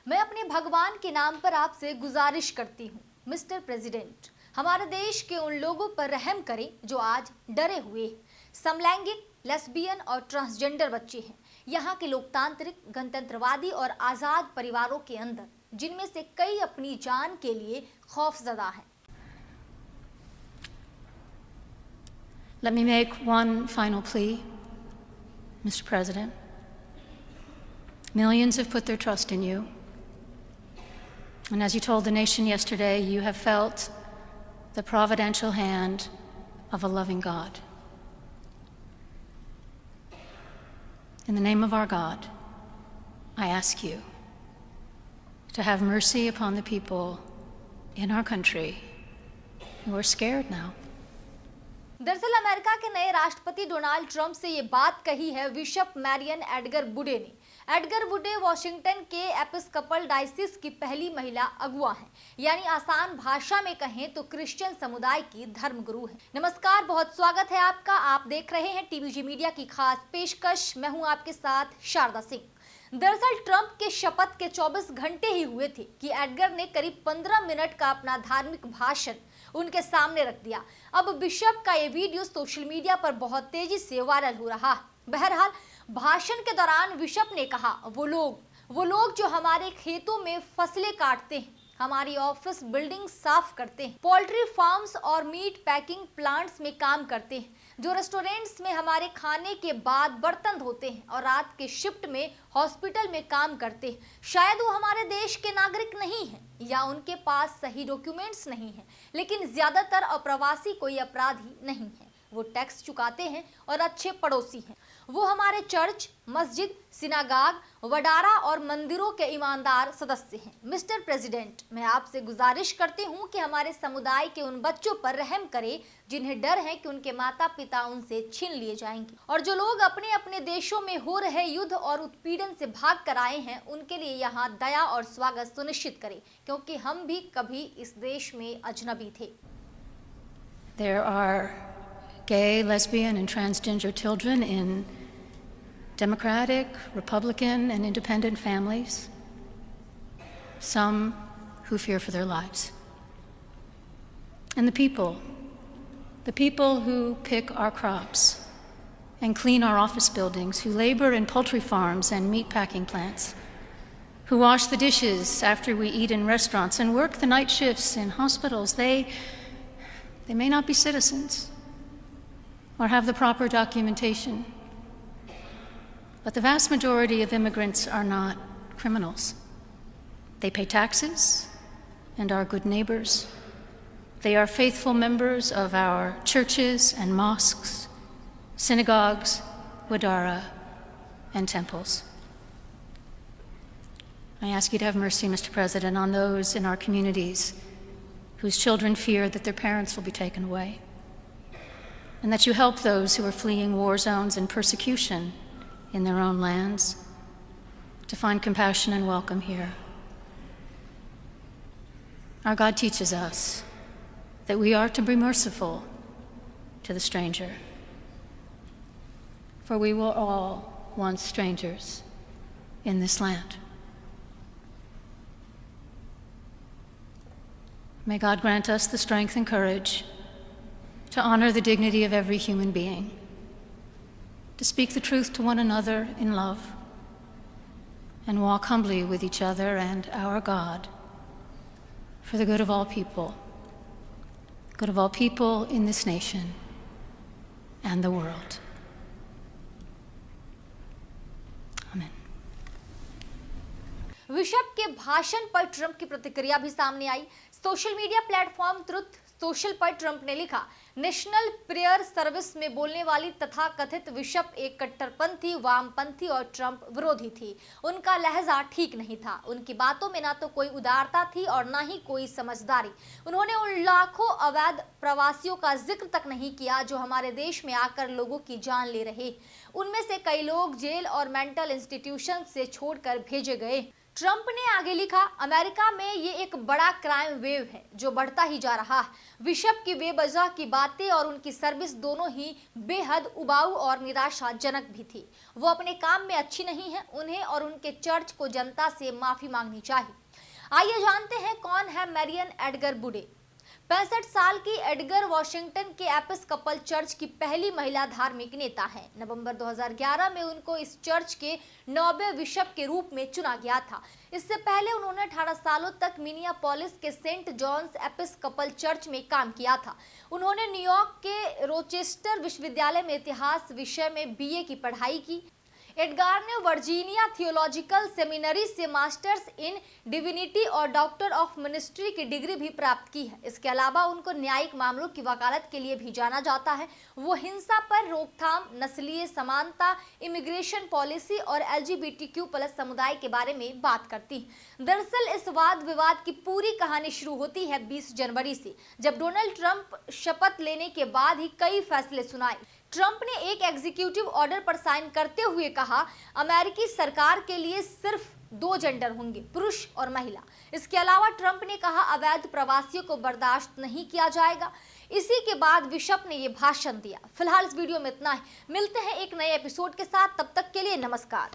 मैं अपने भगवान के नाम पर आपसे गुजारिश करती हूँ, मिस्टर प्रेसिडेंट, हमारे देश के उन लोगों पर रहम करें जो आज डरे हुए हैं। समलैंगिक, लेस्बियन और ट्रांसजेंडर बच्चे हैं यहाँ के लोकतांत्रिक, गणतंत्रवादी और आजाद परिवारों के अंदर, जिनमें से कई अपनी जान के लिए खौफजदा हैं। Let me make one final plea, Mr. President. Millions have put their trust in you. And as you told the nation yesterday, you have felt the providential hand of a loving God. In the name of our God, I ask you to have mercy upon the people in our country who are scared now. दरअसल America के नए राष्ट्रपति Donald Trump से ये बात कही है bishop Marrion Edgar बुडे ने। एडगर बुडे वॉशिंगटन के एपिस्कोपल डायसिस की पहली महिला अगुआ हैं, यानी आसान भाषा में कहें तो क्रिश्चियन समुदाय की धर्मगुरु हैं। नमस्कार, बहुत स्वागत है आपका। आप देख रहे हैं टीवीजी मीडिया की खास पेशकश। मैं हूं आपके साथ शारदा सिंह। दरअसल ट्रंप के शपथ के 24 घंटे ही हुए थे कि एडगर ने करीब 15 मिनट का अपना धार्मिक भाषण उनके सामने रख दिया। अब बिशप का ये वीडियो सोशल मीडिया पर बहुत तेजी से वायरल हो रहा है। बहरहाल भाषण के दौरान बिशप ने कहा, वो लोग जो हमारे खेतों में फसलें काटते हैं, हमारी ऑफिस बिल्डिंग साफ करते हैं, पोल्ट्री फार्म्स और मीट पैकिंग प्लांट्स में काम करते हैं, जो रेस्टोरेंट्स में हमारे खाने के बाद बर्तन धोते हैं और रात के शिफ्ट में हॉस्पिटल में काम करते हैं, शायद वो हमारे देश के नागरिक नहीं हैं या उनके पास सही डॉक्यूमेंट्स नहीं हैं, लेकिन ज्यादातर अप्रवासी कोई अपराधी नहीं है। वो टैक्स चुकाते हैं और अच्छे पड़ोसी हैं। वो हमारे चर्च, मस्जिद, सिनागाग, वडारा और मंदिरों के ईमानदार सदस्य हैं। मिस्टर प्रेसिडेंट, मैं आपसे गुजारिश करती हूं कि हमारे समुदाय के उन बच्चों पर रहम करें जिन्हें डर है कि उनके माता पिता उनसे छीन लिए जाएंगे, और जो लोग अपने अपने देशों में हो रहे युद्ध और उत्पीड़न से भाग कर आए हैं, उनके लिए यहाँ दया और स्वागत सुनिश्चित करें, क्योंकि हम भी कभी इस देश में अजनबी थे। There are gay, lesbian, and transgender children in Democratic, Republican, and independent families, some who fear for their lives. And the people who pick our crops and clean our office buildings, who labor in poultry farms and meat packing plants, who wash the dishes after we eat in restaurants and work the night shifts in hospitals, they may not be citizens or have the proper documentation. But the vast majority of immigrants are not criminals. They pay taxes and are good neighbors. They are faithful members of our churches and mosques, synagogues, wadara, and temples. I ask you to have mercy, Mr. President, on those in our communities whose children fear that their parents will be taken away, and that you help those who are fleeing war zones and persecution in their own lands to find compassion and welcome here. Our God teaches us that we are to be merciful to the stranger, for we were all once strangers in this land. May God grant us the strength and courage to honor the dignity of every human being, to speak the truth to one another in love, and walk humbly with each other and our God for the good of all people in this nation and the world. Amen. Bishop के भाषण पर Trump की प्रतिक्रिया भी सामने आई। Social media platform Truth Social पर Trump ने लिखा, नेशनल प्रेयर सर्विस में बोलने वाली तथा कथित बिशप एक कट्टरपंथी, वामपंथी और ट्रंप विरोधी थी। उनका लहजा ठीक नहीं था। उनकी बातों में ना तो कोई उदारता थी और ना ही कोई समझदारी। उन्होंने उन लाखों अवैध प्रवासियों का जिक्र तक नहीं किया जो हमारे देश में आकर लोगों की जान ले रहे। उनमें से कई लोग जेल और मेंटल इंस्टीट्यूशन से छोड़कर भेजे गए। ट्रंप ने आगे लिखा, अमेरिका में ये एक बड़ा क्राइम वेव है जो बढ़ता ही जा रहा है। बिशप की बेवजह की बातें और उनकी सर्विस दोनों ही बेहद उबाऊ और निराशाजनक भी थी। वो अपने काम में अच्छी नहीं है। उन्हें और उनके चर्च को जनता से माफी मांगनी चाहिए। आइए जानते हैं कौन है मैरियन एडगर बुडे। 65 साल की एडगर वाशिंगटन के एपिस्कोपल चर्च की पहली महिला धार्मिक नेता हैं। नवंबर 2011 में उनको इस चर्च के 9वें बिशप के रूप में चुना गया था। इससे पहले उन्होंने 18 सालों तक मिनियापोलिस के सेंट जॉन्स एपिस्कोपल चर्च में काम किया था। उन्होंने न्यूयॉर्क के रोचेस्टर विश्वविद्यालय में इतिहास विषय में बीए की पढ़ाई की। एडगर ने वर्जीनिया थियोलॉजिकल सेमिनरी से मास्टर्स इन डिविनिटी और डॉक्टर ऑफ मिनिस्ट्री की डिग्री भी प्राप्त की है। इसके अलावा उनको न्यायिक मामलों की वकालत के लिए भी जाना जाता है। वो हिंसा पर रोकथाम, नस्लीय समानता, इमिग्रेशन पॉलिसी और LGBTQ+ समुदाय के बारे में बात करती है। दरअसल इस वाद विवाद की पूरी कहानी शुरू होती है 20 जनवरी से, जब डोनाल्ड ट्रंप शपथ लेने के बाद ही कई फैसले सुनाए। ट्रंप ने एक एग्जीक्यूटिव ऑर्डर पर साइन करते हुए कहा, अमेरिकी सरकार के लिए सिर्फ 2 जेंडर होंगे, पुरुष और महिला। इसके अलावा ट्रंप ने कहा, अवैध प्रवासियों को बर्दाश्त नहीं किया जाएगा। इसी के बाद बिशप ने यह भाषण दिया। फिलहाल इस वीडियो में इतना ही। मिलते हैं एक नए एपिसोड के साथ, तब तक के लिए नमस्कार।